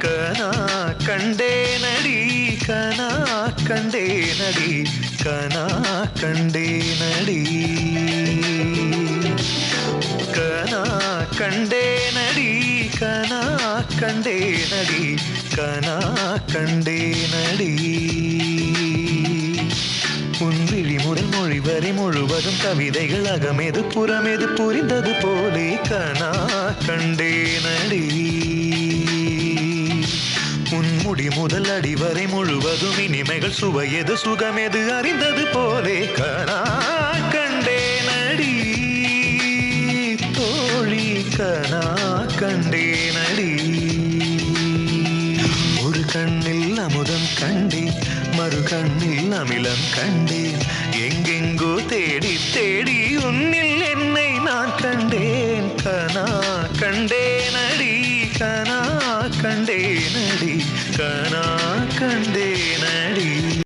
கனா கண்டேனடி கனா கண்டேனடி கனா கண்டேனடி கனா கண்டேனடி கனா கண்டேனடி கனா கண்டேனடி உன் விழி முதல் மொழி வரை முழுவதும் கவிதைகள் அகமெது புறமெது புரிந்தது போலே கனா கண்டேனடி உன் முடி முதல் அடி வரை முழுவதும் இனிமைகள் சுவையது சுகமெது அறிந்தது போலே கனா கண்டேனடி தோழி கனா கண்டேனடி ஒரு கண்ணில் அமுதம் கண்டேன் மறு கண்ணில் அமிலம் கண்டேன் எங்கெங்கோ தேடி தேடி உன்னில் என்னை நான் கண்டேன் கனா கண்டேனடி கனா கண்டேனடி கனா கண்டேனடி